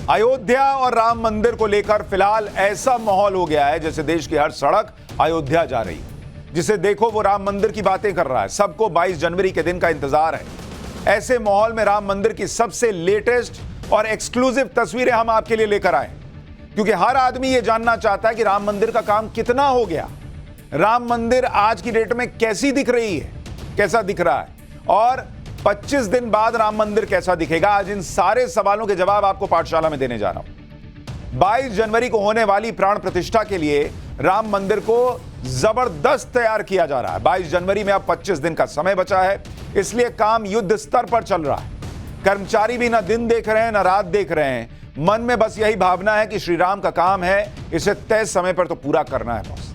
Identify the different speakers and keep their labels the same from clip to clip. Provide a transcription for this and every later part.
Speaker 1: अयोध्या और राम मंदिर को लेकर फिलहाल ऐसा माहौल हो गया है जैसे देश की हर सड़क अयोध्या जा रही है। जिसे देखो वो राम मंदिर की बातें कर रहा है। सबको 22 जनवरी के दिन का इंतजार है। ऐसे माहौल में राम मंदिर की सबसे लेटेस्ट और एक्सक्लूसिव तस्वीरें हम आपके लिए लेकर आए, क्योंकि हर आदमी यह जानना चाहता है कि राम मंदिर का काम कितना हो गया, राम मंदिर आज की डेट में कैसी दिख रही है, कैसा दिख रहा है, और 25 दिन बाद राम मंदिर कैसा दिखेगा। आज इन सारे सवालों के जवाब आपको पाठशाला में देने जा रहा हूं। 22 जनवरी को होने वाली प्राण प्रतिष्ठा के लिए राम मंदिर को जबरदस्त तैयार किया जा रहा है। 22 जनवरी में अब 25 दिन का समय बचा है, इसलिए काम युद्ध स्तर पर चल रहा है। कर्मचारी भी ना दिन देख रहे हैं ना रात देख रहे हैं। मन में बस यही भावना है कि श्री राम का काम है, इसे तय समय पर तो पूरा करना है बॉस।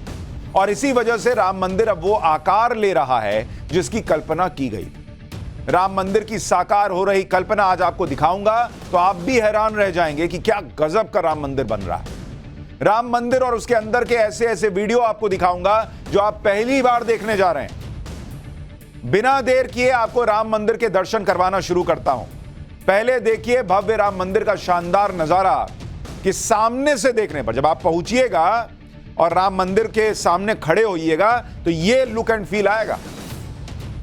Speaker 1: और इसी वजह से राम मंदिर अब वो आकार ले रहा है जिसकी कल्पना की गई। राम मंदिर की साकार हो रही कल्पना आज आपको दिखाऊंगा, तो आप भी हैरान रह जाएंगे कि क्या गजब का राम मंदिर बन रहा है। राम मंदिर और उसके अंदर के ऐसे ऐसे वीडियो आपको दिखाऊंगा जो आप पहली बार देखने जा रहे हैं। बिना देर किए आपको राम मंदिर के दर्शन करवाना शुरू करता हूं। पहले देखिए भव्य राम मंदिर का शानदार नजारा, कि सामने से देखने पर जब आप पहुंचिएगा और राम मंदिर के सामने खड़े होइएगा तो ये लुक एंड फील आएगा।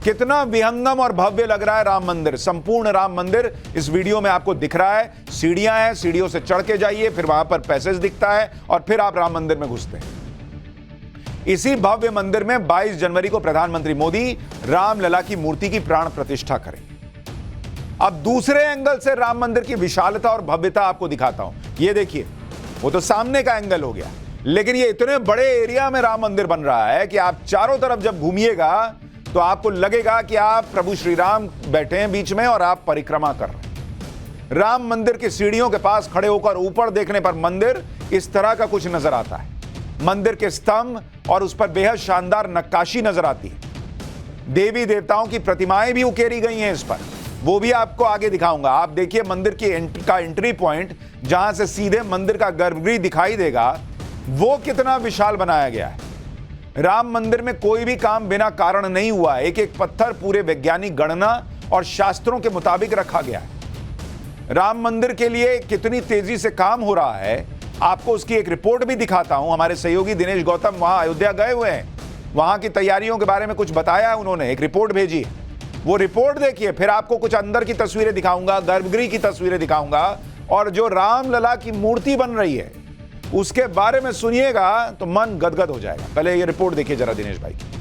Speaker 1: कितना विहंगम और भव्य लग रहा है राम मंदिर। संपूर्ण राम मंदिर इस वीडियो में आपको दिख रहा है। सीढ़ियां हैं, सीढ़ियों से चढ़ के जाइए, फिर वहां पर पैसेज दिखता है और फिर आप राम मंदिर में घुसते हैं। इसी भव्य मंदिर में 22 जनवरी को प्रधानमंत्री मोदी रामलला की मूर्ति की प्राण प्रतिष्ठा करेंगे। अब दूसरे एंगल से राम मंदिर की विशालता और भव्यता आपको दिखाता हूं। ये देखिए, वो तो सामने का एंगल हो गया, लेकिन ये इतने बड़े एरिया में राम मंदिर बन रहा है कि आप चारों तरफ जब घूमिएगा तो आपको लगेगा कि आप प्रभु श्री राम बैठे हैं बीच में और आप परिक्रमा कर रहे हैं। राम मंदिर की सीढ़ियों के पास खड़े होकर ऊपर देखने पर मंदिर इस तरह का कुछ नजर आता है। मंदिर के स्तंभ और उस पर बेहद शानदार नक्काशी नजर आती है। देवी देवताओं की प्रतिमाएं भी उकेरी गई हैं इस पर, वो भी आपको आगे दिखाऊंगा। आप देखिए मंदिर की एंट्री पॉइंट, जहां से सीधे मंदिर का गर्भगृह दिखाई देगा, वो कितना विशाल बनाया गया है। राम मंदिर में कोई भी काम बिना कारण नहीं हुआ। एक एक पत्थर पूरे वैज्ञानिक गणना और शास्त्रों के मुताबिक रखा गया है। राम मंदिर के लिए कितनी तेजी से काम हो रहा है, आपको उसकी एक रिपोर्ट भी दिखाता हूं। हमारे सहयोगी दिनेश गौतम वहां अयोध्या गए हुए हैं, वहां की तैयारियों के बारे में कुछ बताया है उन्होंने, एक रिपोर्ट भेजी है। वो रिपोर्ट देखिए, फिर आपको कुछ अंदर की तस्वीरें दिखाऊंगा, गर्भगृह की तस्वीरें दिखाऊंगा, और जो रामलला की मूर्ति बन रही है उसके बारे में सुनिएगा तो मन गदगद हो जाएगा। पहले ये रिपोर्ट देखिए जरा दिनेश भाई की।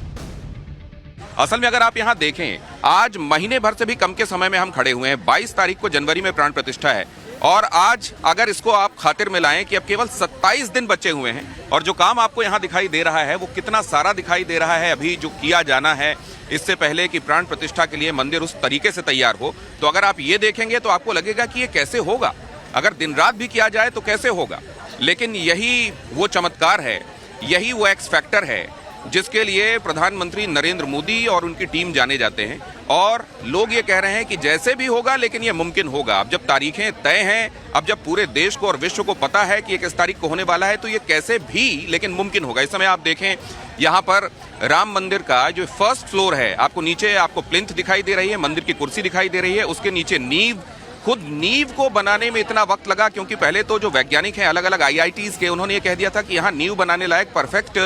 Speaker 2: असल में अगर आप यहाँ देखें, आज महीने भर से भी कम के समय में हम खड़े हुए हैं। 22 तारीख को जनवरी में प्राण प्रतिष्ठा है, और आज अगर इसको आप खातिर में लाएं कि अब केवल 27 दिन बचे हुए हैं, और जो काम आपको यहाँ दिखाई दे रहा है वो कितना सारा दिखाई दे रहा है अभी जो किया जाना है, इससे पहले कि प्राण प्रतिष्ठा के लिए मंदिर उस तरीके से तैयार हो। तो अगर आप ये देखेंगे तो आपको लगेगा कि ये कैसे होगा, अगर दिन रात भी किया जाए तो कैसे होगा। लेकिन यही वो चमत्कार है, यही वो एक्स फैक्टर है जिसके लिए प्रधानमंत्री नरेंद्र मोदी और उनकी टीम जाने जाते हैं। और लोग ये कह रहे हैं कि जैसे भी होगा लेकिन ये मुमकिन होगा। अब जब तारीखें तय हैं, अब जब पूरे देश को और विश्व को पता है कि ये किस तारीख को होने वाला है, तो ये कैसे भी लेकिन मुमकिन होगा। इस समय आप देखें यहाँ पर राम मंदिर का जो फर्स्ट फ्लोर है, आपको नीचे आपको प्लिंथ दिखाई दे रही है, मंदिर की कुर्सी दिखाई दे रही है, उसके नीचे नींव। खुद नींव को बनाने में इतना वक्त लगा क्योंकि पहले तो जो वैज्ञानिक हैं अलग अलग आईआईटीज के, उन्होंने ये कह दिया था कि यहाँ नींव बनाने लायक परफेक्ट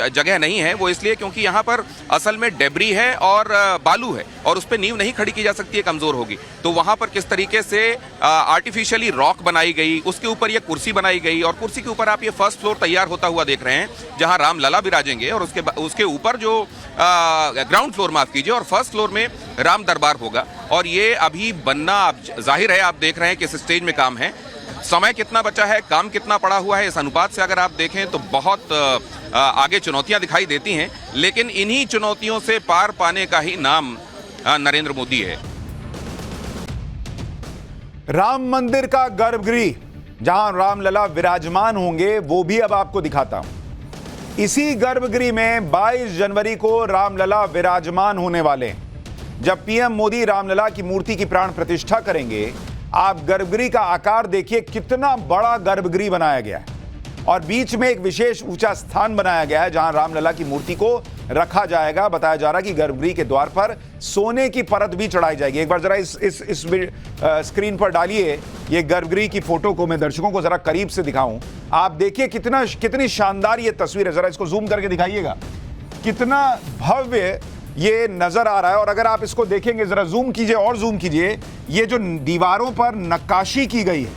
Speaker 2: जगह नहीं है। वो इसलिए क्योंकि यहाँ पर असल में डेब्री है और बालू है, और उस पर नींव नहीं खड़ी की जा सकती है, कमजोर होगी। तो वहां पर किस तरीके से आर्टिफिशियली रॉक बनाई गई, उसके ऊपर ये कुर्सी बनाई गई, और कुर्सी के ऊपर आप ये फर्स्ट फ्लोर तैयार होता हुआ देख रहे हैं जहां रामलला विराजेंगे, और उसके ऊपर जो ग्राउंड फ्लोर, माफ कीजिए, और फर्स्ट फ्लोर में राम दरबार होगा। और ये अभी बनना, आप जाहिर है आप देख रहे हैं कि इस स्टेज में काम है। समय कितना बचा है, काम कितना पड़ा हुआ है, इस अनुपात से अगर आप देखें तो बहुत आगे चुनौतियां दिखाई देती हैं। लेकिन इन्हीं चुनौतियों से पार पाने का ही नाम नरेंद्र मोदी है।
Speaker 1: राम मंदिर का गर्भगृह जहां रामलला विराजमान होंगे वो भी अब आपको दिखाता हूं। इसी गर्भगृह में 22 जनवरी को रामलला विराजमान होने वाले हैं। जब पीएम मोदी रामलला की मूर्ति की प्राण प्रतिष्ठा करेंगे, आप गर्भगृह का आकार देखिए, कितना बड़ा गर्भगृह बनाया गया है, और बीच में एक विशेष ऊंचा स्थान बनाया गया है जहां रामलला की मूर्ति को रखा जाएगा। बताया जा रहा है कि गर्भगृह के द्वार पर सोने की परत भी चढ़ाई जाएगी। एक बार जरा इस स्क्रीन पर डालिए ये गर्भगृह की फोटो को, मैं दर्शकों को जरा करीब से दिखाऊं। आप देखिए कितनी शानदार ये तस्वीर है। जरा इसको जूम करके दिखाइएगा, कितना भव्य ये नजर आ रहा है। और अगर आप इसको देखेंगे, जरा जूम कीजिए और जूम कीजिए, ये जो दीवारों पर नक्काशी की गई है,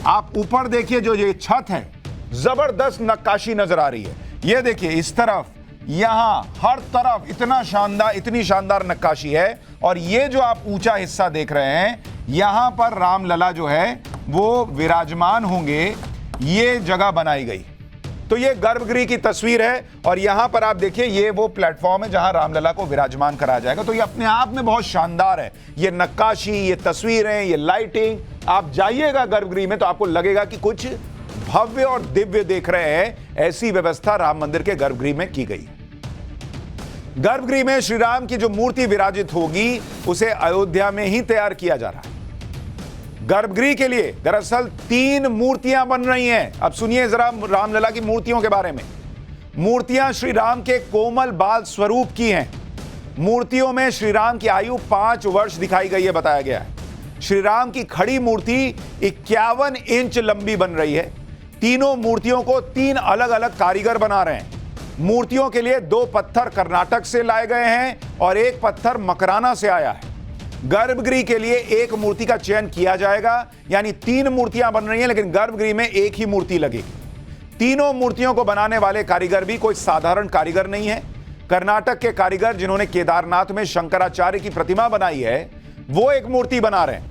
Speaker 1: आप ऊपर देखिए जो ये छत है, जबरदस्त नक्काशी नजर आ रही है। ये देखिए इस तरफ, यहां हर तरफ इतनी शानदार नक्काशी है। और ये जो आप ऊंचा हिस्सा देख रहे हैं, यहां पर रामलला जो है वो विराजमान होंगे, ये जगह बनाई गई। तो ये गर्भगृह की तस्वीर है और यहां पर आप देखिए ये वो प्लेटफॉर्म है जहां रामलला को विराजमान कराया जाएगा। तो ये अपने आप में बहुत शानदार है, ये नक्काशी, ये तस्वीरें, ये लाइटिंग। आप जाइएगा गर्भगृह में तो आपको लगेगा कि कुछ भव्य और दिव्य देख रहे हैं। ऐसी व्यवस्था राम मंदिर के गर्भगृह में की गई है। गर्भगृह में श्री राम की जो मूर्ति विराजित होगी उसे अयोध्या में ही तैयार किया जा रहा है। गर्भगृह के लिए दरअसल 3 मूर्तियां बन रही हैं। अब सुनिए जरा रामलला की मूर्तियों के बारे में। मूर्तियां श्री राम के कोमल बाल स्वरूप की हैं। मूर्तियों में श्री राम की आयु 5 वर्ष दिखाई गई है, बताया गया है। श्री राम की खड़ी मूर्ति 51 इंच लंबी बन रही है। तीनों मूर्तियों को 3 अलग अलग कारीगर बना रहे हैं। मूर्तियों के लिए 2 पत्थर कर्नाटक से लाए गए हैं और 1 पत्थर मकराना से आया है। गर्भगृह के लिए 1 मूर्ति का चयन किया जाएगा, यानी 3 मूर्तियां बन रही हैं, लेकिन गर्भगृह में 1 ही मूर्ति लगेगी। तीनों मूर्तियों को बनाने वाले कारीगर भी कोई साधारण कारीगर नहीं है। कर्नाटक के कारीगर जिन्होंने केदारनाथ में शंकराचार्य की प्रतिमा बनाई है, वो 1 मूर्ति बना रहे हैं।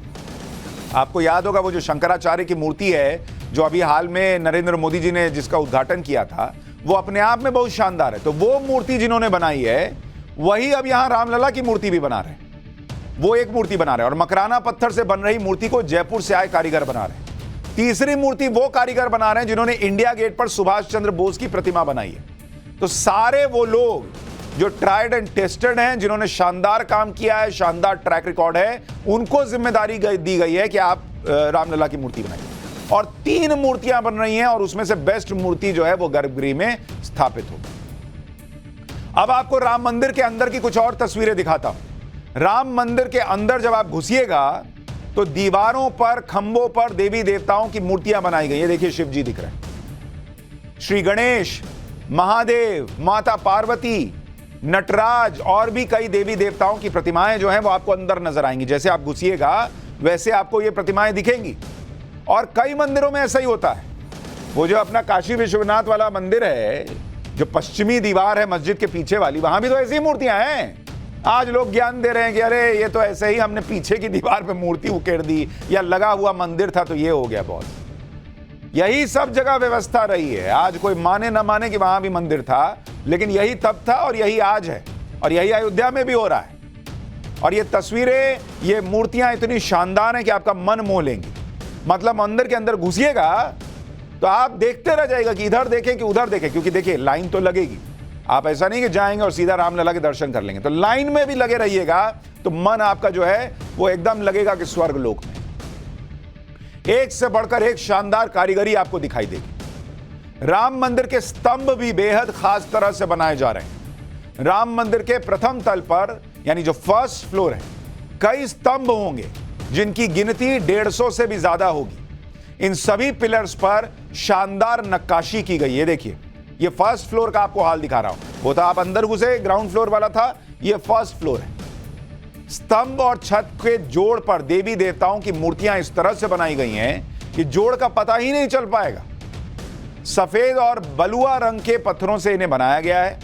Speaker 1: आपको याद होगा वो जो शंकराचार्य की मूर्ति है, जो अभी हाल में नरेंद्र मोदी जी ने जिसका उद्घाटन किया था, वो अपने आप में बहुत शानदार है। तो वो मूर्ति जिन्होंने बनाई है, वही अब यहां रामलला की मूर्ति भी बना रहे हैं। वो 1 मूर्ति बना रहे हैं और मकराना पत्थर से बन रही मूर्ति को जयपुर से आए कारीगर बना रहे हैं। तीसरी मूर्ति वो कारीगर बना रहे हैं जिन्होंने इंडिया गेट पर सुभाष चंद्र बोस की प्रतिमा बनाई है। तो सारे वो लोग जो ट्राइड एंड टेस्टेड हैं, जिन्होंने शानदार काम किया है, शानदार ट्रैक रिकॉर्ड है, उनको जिम्मेदारी दी गई है कि आप रामलला की मूर्ति बनाइए। और 3 मूर्तियां बन रही हैं और उसमें से बेस्ट मूर्ति जो है वो गर्भगृह में स्थापित होगी। अब आपको राम मंदिर के अंदर की कुछ और तस्वीरें दिखाता हूं। राम मंदिर के अंदर जब आप घुसिएगा तो दीवारों पर, खंभों पर देवी देवताओं की मूर्तियां बनाई गई। ये देखिए शिव जी दिख रहे हैं, श्री गणेश, महादेव, माता पार्वती, नटराज और भी कई देवी देवताओं की प्रतिमाएं जो हैं वो आपको अंदर नजर आएंगी। जैसे आप घुसिएगा वैसे आपको ये प्रतिमाएं दिखेंगी। और कई मंदिरों में ऐसा ही होता है। वो जो अपना काशी विश्वनाथ वाला मंदिर है, जो पश्चिमी दीवार है मस्जिद के पीछे वाली, वहां भी तो ऐसी मूर्तियां हैं। आज लोग ज्ञान दे रहे हैं कि अरे ये तो ऐसे ही हमने पीछे की दीवार पे मूर्ति उकेड़ दी, या लगा हुआ मंदिर था तो ये हो गया बॉस। यही सब जगह व्यवस्था रही है। आज कोई माने ना माने कि वहां भी मंदिर था, लेकिन यही तब था और यही आज है, और यही अयोध्या में भी हो रहा है। और ये तस्वीरें, ये मूर्तियां इतनी शानदार हैं कि आपका मन मोह लेंगी। मतलब मंदिर के अंदर घुसिएगा तो आप देखते रह जाएगा कि इधर देखें कि उधर देखें, क्योंकि देखिए लाइन तो लगेगी। आप ऐसा नहीं कि जाएंगे और सीधा रामलला के दर्शन कर लेंगे, तो लाइन में भी लगे रहिएगा तो मन आपका जो है वो एकदम लगेगा कि स्वर्ग लोक में। एक से बढ़कर एक शानदार कारीगरी आपको दिखाई देगी। राम मंदिर के स्तंभ भी बेहद खास तरह से बनाए जा रहे हैं। राम मंदिर के प्रथम तल पर, यानी जो फर्स्ट फ्लोर है, कई स्तंभ होंगे जिनकी गिनती 150 से भी ज्यादा होगी। इन सभी पिलर्स पर शानदार नक्काशी की गई है। देखिए ये फर्स्ट फ्लोर का आपको हाल दिखा रहा हूं। वो तो आप अंदर घुसे, ग्राउंड फ्लोर वाला था, ये फर्स्ट फ्लोर है। स्तंभ और छत के जोड़ पर देवी देवताओं की मूर्तियां इस तरह से बनाई गई हैं कि जोड़ का पता ही नहीं चल पाएगा। सफेद और बलुआ रंग के पत्थरों से इन्हें बनाया गया है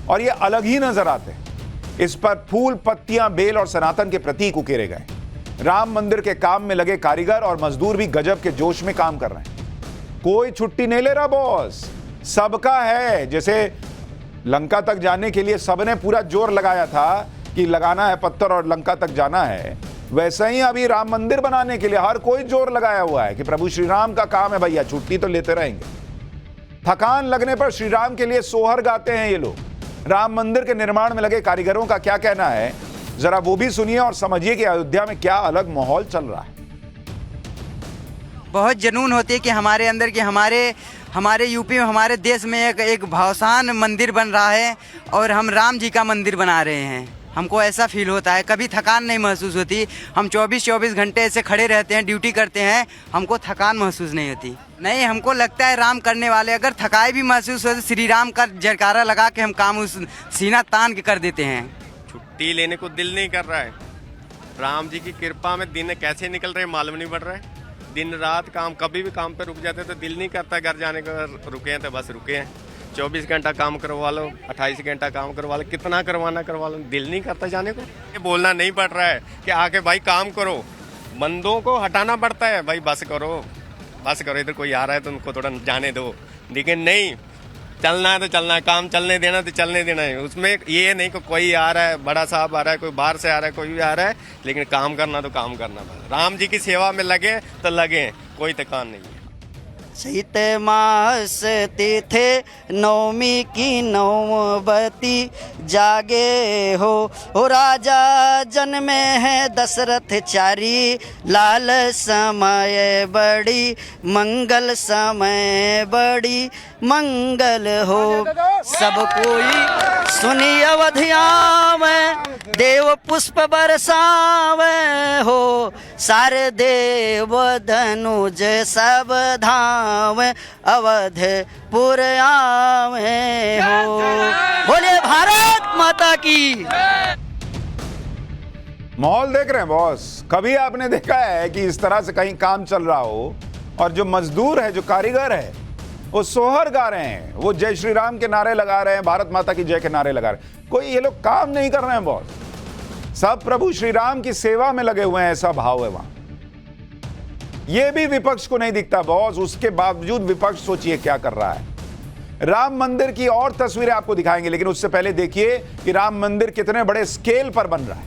Speaker 1: और ये अलग ही नजर आते हैं। इस पर फूल, पत्तियां, बेल और सनातन के प्रतीक उकेरे गए। राम मंदिर के काम में लगे कारीगर और मजदूर भी गजब के जोश में काम कर रहे हैं। कोई छुट्टी नहीं ले रहा बॉस, सबका है। जैसे लंका तक जाने के लिए सबने पूरा जोर लगाया था कि लगाना है पत्थर और लंका तक जाना है, वैसे ही अभी राम मंदिर बनाने के लिए हर कोई जोर लगाया हुआ है कि प्रभु श्री राम का काम है भैया, छुट्टी तो लेते रहेंगे। थकान लगने पर श्री राम के लिए सोहर गाते हैं ये लोग। राम मंदिर के निर्माण में लगे कारीगरों का क्या कहना है, जरा वो भी सुनिए और समझिए कि अयोध्या में क्या अलग माहौल चल रहा है।
Speaker 3: बहुत जुनून होती है कि हमारे अंदर कि हमारे यूपी में, हमारे देश में एक भावसान मंदिर बन रहा है और हम राम जी का मंदिर बना रहे हैं। हमको ऐसा फील होता है, कभी थकान नहीं महसूस होती। हम 24-24 घंटे ऐसे खड़े रहते हैं, ड्यूटी करते हैं, हमको थकान महसूस नहीं होती। नहीं, हमको लगता है राम करने वाले अगर थकाई भी महसूस हो तो श्री राम का जयकारा लगा के हम काम उस सीना तान के कर देते हैं।
Speaker 4: छुट्टी लेने को दिल नहीं कर रहा है। राम जी की कृपा में दिन कैसे निकल रहे मालूम नहीं पड़ रहा है। दिन रात काम, कभी भी काम पे रुक जाते तो दिल नहीं करता घर जाने का। रुके हैं तो बस रुके हैं। 24 घंटा काम करवा लो, 28 घंटा काम करवा लो, कितना करवा लो, दिल नहीं करता जाने को। ये बोलना नहीं पड़ रहा है कि आके भाई काम करो। बंदों को हटाना पड़ता है, भाई बस करो, इधर कोई आ रहा है तो उनको थोड़ा जाने दो। लेकिन नहीं, चलना है तो चलना है, काम चलने देना तो चलने देना है। उसमें ये नहीं कि कोई आ रहा है, बड़ा साहब आ रहा है, कोई बाहर से आ रहा है, कोई भी आ रहा है, लेकिन काम करना तो काम करना। राम जी की सेवा में लगे तो लगे, कोई थकान नहीं है।
Speaker 5: चैत मास तिथे नवमी की नौबती जागे हो राजा जन्मे है दशरथ चारी, लाल समय बड़ी मंगल समय बड़ी मंगल हो। सब कोई सुनी अवधियावे, देव पुष्प बरसावे हो, सारे देव धनुज सब धाम अवधपुर आवे हो। बोले भारत माता की।
Speaker 1: माहौल देख रहे हैं बॉस, कभी आपने देखा है कि इस तरह से कहीं काम चल रहा हो और जो मजदूर है, जो कारीगर है, वो सोहर गा रहे हैं, वो जय श्री राम के नारे लगा रहे हैं, भारत माता की जय के नारे लगा रहे हैं। कोई ये लोग काम नहीं कर रहे हैं बॉस, सब प्रभु श्री राम की सेवा में लगे हुए हैं, ऐसा भाव है वहां। ये भी विपक्ष को नहीं दिखता बॉस, उसके बावजूद विपक्ष सोचिए क्या कर रहा है। राम मंदिर की और तस्वीरें आपको दिखाएंगे, लेकिन उससे पहले देखिए कि राम मंदिर कितने बड़े स्केल पर बन रहा है।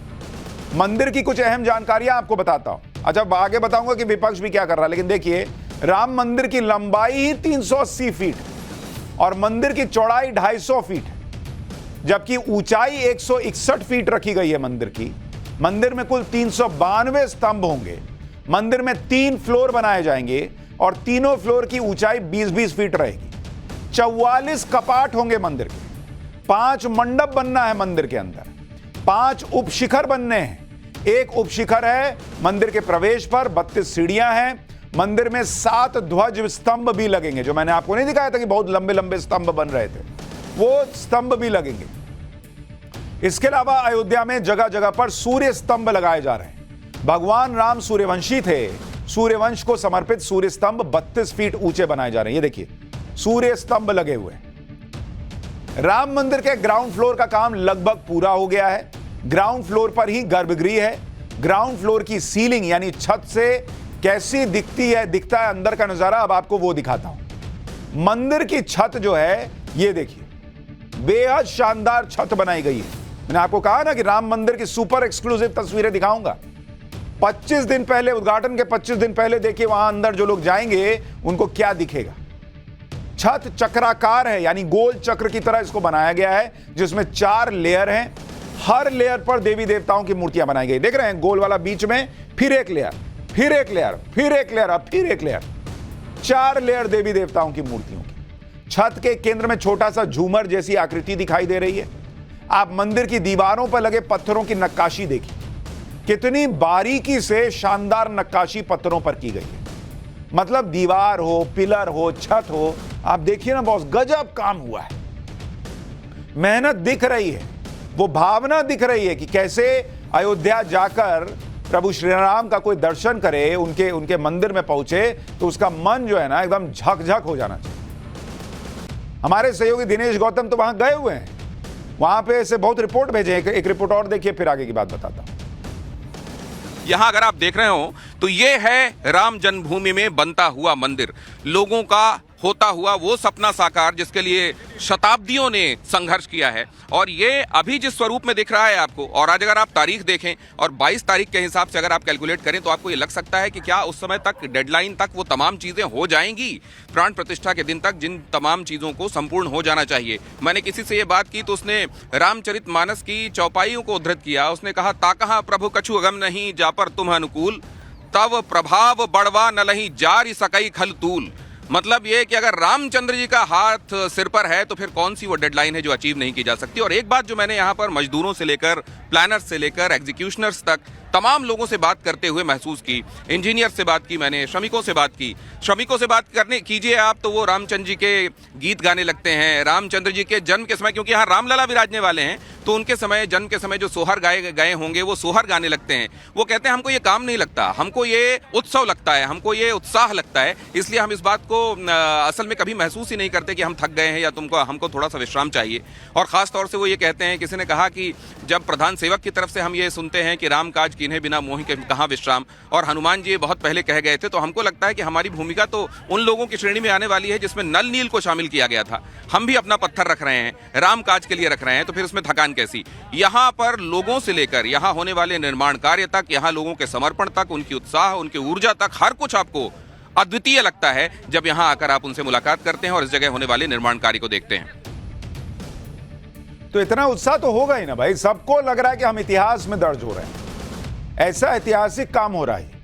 Speaker 1: मंदिर की कुछ अहम जानकारियां आपको बताता हूं। अच्छा, आगे बताऊंगा कि विपक्ष भी क्या कर रहा है, लेकिन देखिए राम मंदिर की लंबाई ही 380 फीट और मंदिर की चौड़ाई 250 फीट, जबकि ऊंचाई 161 फीट रखी गई है मंदिर की। मंदिर में कुल 392 स्तंभ होंगे। मंदिर में 3 फ्लोर बनाए जाएंगे और तीनों फ्लोर की ऊंचाई 20-20 फीट रहेगी। 44 कपाट होंगे मंदिर के। 5 मंडप बनना है मंदिर के अंदर। 5 उपशिखर बनने हैं। एक उपशिखर है मंदिर के प्रवेश पर, 32 सीढ़ियां हैं। मंदिर में 7 ध्वज स्तंभ भी लगेंगे, जो मैंने आपको नहीं दिखाया था कि बहुत लंबे लंबे स्तंभ बन रहे थे, वो स्तंभ भी लगेंगे। इसके अलावा अयोध्या में जगह जगह पर सूर्य स्तंभ लगाए जा रहे हैं। भगवान राम सूर्यवंशी थे, सूर्यवंश को समर्पित सूर्य स्तंभ 32 फीट ऊंचे बनाए जा रहे हैं। ये देखिए सूर्य स्तंभ लगे हुए हैं। राम मंदिर के ग्राउंड फ्लोर का काम लगभग पूरा हो गया है। ग्राउंड फ्लोर पर ही गर्भगृह है। ग्राउंड फ्लोर की सीलिंग यानी छत से कैसी दिखता है अंदर का नजारा, अब आपको वो दिखाता हूं। मंदिर की छत जो है, ये देखिए, बेहद शानदार छत बनाई गई है। मैंने आपको कहा ना कि राम मंदिर की सुपर एक्सक्लूसिव तस्वीरें दिखाऊंगा। 25 दिन पहले, उद्घाटन के 25 दिन पहले देखिए वहां अंदर जो लोग जाएंगे उनको क्या दिखेगा। छत चक्राकार है, यानी गोल चक्र की तरह इसको बनाया गया है, जिसमें 4 लेयर हैं। हर लेयर पर देवी देवताओं की मूर्तियां बनाई गई। देख रहे हैं गोल वाला बीच में, फिर एक लेयर, फिर एक लेयर, फिर एक लेयर, अब फिर एक लेयर। 4 लेयर देवी देवताओं की मूर्तियों की। छत के केंद्र में छोटा सा झूमर जैसी आकृति दिखाई दे रही है। आप मंदिर की दीवारों पर लगे पत्थरों की नक्काशी देखिए, कितनी बारीकी से शानदार नक्काशी पत्थरों पर की गई है। मतलब दीवार हो, पिलर हो, छत हो, आप देखिए ना बॉस, गजब काम हुआ है। मेहनत दिख रही है, वो भावना दिख रही है कि कैसे अयोध्या जाकर प्रभु श्री राम का कोई दर्शन करे, उनके मंदिर में पहुंचे तो उसका मन जो है ना एकदम झकझक हो जाना चाहिए। हमारे सहयोगी दिनेश गौतम तो वहां गए हुए हैं, वहां पे से बहुत रिपोर्ट भेजे। एक रिपोर्ट और देखिए, फिर आगे की बात बताता हूं।
Speaker 2: यहां अगर आप देख रहे हो तो ये है राम जन्मभूमि में बनता हुआ मंदिर, लोगों का होता हुआ वो सपना साकार जिसके लिए शताब्दियों ने संघर्ष किया है। और ये अभी जिस स्वरूप में दिख रहा है आपको, और आज अगर आप तारीख देखें और 22 तारीख के हिसाब से अगर आप कैलकुलेट करें तो आपको ये लग सकता है कि क्या उस समय तक, डेडलाइन तक वो तमाम चीजें हो जाएंगी। प्राण प्रतिष्ठा के दिन तक जिन तमाम चीजों को संपूर्ण हो जाना चाहिए। मैंने किसी से ये बात की तो उसने रामचरितमानस की चौपाइयों को उद्धृत किया। उसने कहा, ताकहा प्रभु कछु अगम नहीं, जा पर तुम अनुकूल, तब प्रभाव बढ़वा न लही जारी सकई खलतूल। मतलब ये कि अगर रामचंद्र जी का हाथ सिर पर है तो फिर कौन सी वो डेडलाइन है जो अचीव नहीं की जा सकती। और एक बात जो मैंने यहाँ पर मजदूरों से लेकर प्लानर्स से लेकर एग्जीक्यूशनर्स तक तमाम लोगों से बात करते हुए महसूस की, इंजीनियर से बात की मैंने, श्रमिकों से बात की। श्रमिकों से बात करने कीजिए आप तो वो रामचंद्र जी के गीत गाने लगते हैं। रामचंद्र जी के जन्म के समय, क्योंकि यहाँ रामलला विराजने वाले हैं, तो उनके समय, जन्म के समय जो सोहर गए होंगे वो सोहर गाने लगते हैं। वो कहते हैं हमको ये काम नहीं लगता, हमको ये उत्सव लगता है, हमको ये उत्साह लगता है, इसलिए हम इस बात को असल में कभी महसूस ही नहीं करते कि हम थक गए हैं या हमको थोड़ा सा विश्राम चाहिए। और खास तौर से वो ये कहते हैं, किसी ने कहा कि जब प्रधान सेवक की तरफ से हम ये सुनते हैं कि राम काज कीन्हे बिना मोहि के कहाँ विश्राम, और हनुमान जी बहुत पहले कह गए थे, तो हमको लगता है कि हमारी भूमिका तो उन लोगों की श्रेणी में आने वाली है जिसमें नल नील को शामिल किया गया था। हम भी अपना पत्थर रख रहे हैं, राम काज के लिए रख रहे हैं, तो फिर उसमें थकान कैसी। यहाँ पर लोगों से लेकर यहाँ होने वाले निर्माण कार्य तक, यहाँ लोगों के समर्पण तक, उनकी उत्साह, उनकी ऊर्जा तक, हर कुछ आपको अद्वितीय लगता है जब यहाँ आकर आप उनसे मुलाकात करते हैं और इस जगह होने वाले निर्माण कार्य को देखते हैं।
Speaker 1: तो इतना उत्साह तो होगा ही ना भाई, सबको लग रहा है कि हम इतिहास में दर्ज हो रहे हैं, ऐसा ऐतिहासिक काम हो रहा है।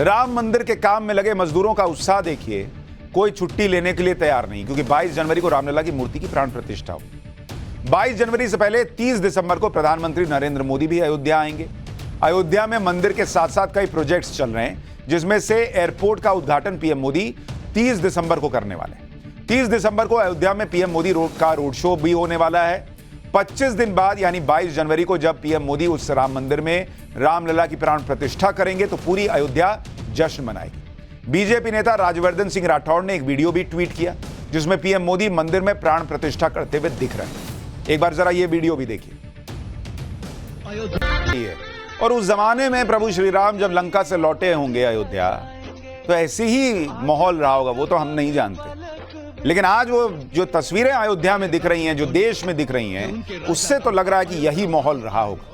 Speaker 1: राम मंदिर के काम में लगे मजदूरों का उत्साह देखिए, कोई छुट्टी लेने के लिए तैयार नहीं, क्योंकि 22 जनवरी को रामलला की मूर्ति की प्राण प्रतिष्ठा हो। 22 जनवरी से पहले 30 दिसंबर को प्रधानमंत्री नरेंद्र मोदी भी अयोध्या आएंगे। अयोध्या में मंदिर के साथ साथ कई प्रोजेक्ट्स चल रहे हैं, जिसमें से एयरपोर्ट का उद्घाटन पीएम मोदी 30 दिसंबर को करने वाले हैं। 30 दिसंबर को अयोध्या में पीएम मोदी का रोड शो भी होने वाला है। 25 दिन बाद यानी 22 जनवरी को जब पीएम मोदी उस राम मंदिर में रामलला की प्राण प्रतिष्ठा करेंगे तो पूरी अयोध्या जश्न मनाएगी। बीजेपी नेता राज्यवर्धन सिंह राठौड़ ने एक वीडियो भी ट्वीट किया, जिसमें पीएम मोदी मंदिर में प्राण प्रतिष्ठा करते हुए दिख रहे हैं। एक बार जरा ये वीडियो भी देखिए। और उस जमाने में प्रभु श्री राम जब लंका से लौटे होंगे अयोध्या, तो ऐसे ही माहौल रहा होगा, वो तो हम नहीं जानते। लेकिन आज वो जो तस्वीरें अयोध्या में दिख रही हैं, जो देश में दिख रही हैं, उससे तो लग रहा है कि यही माहौल रहा होगा।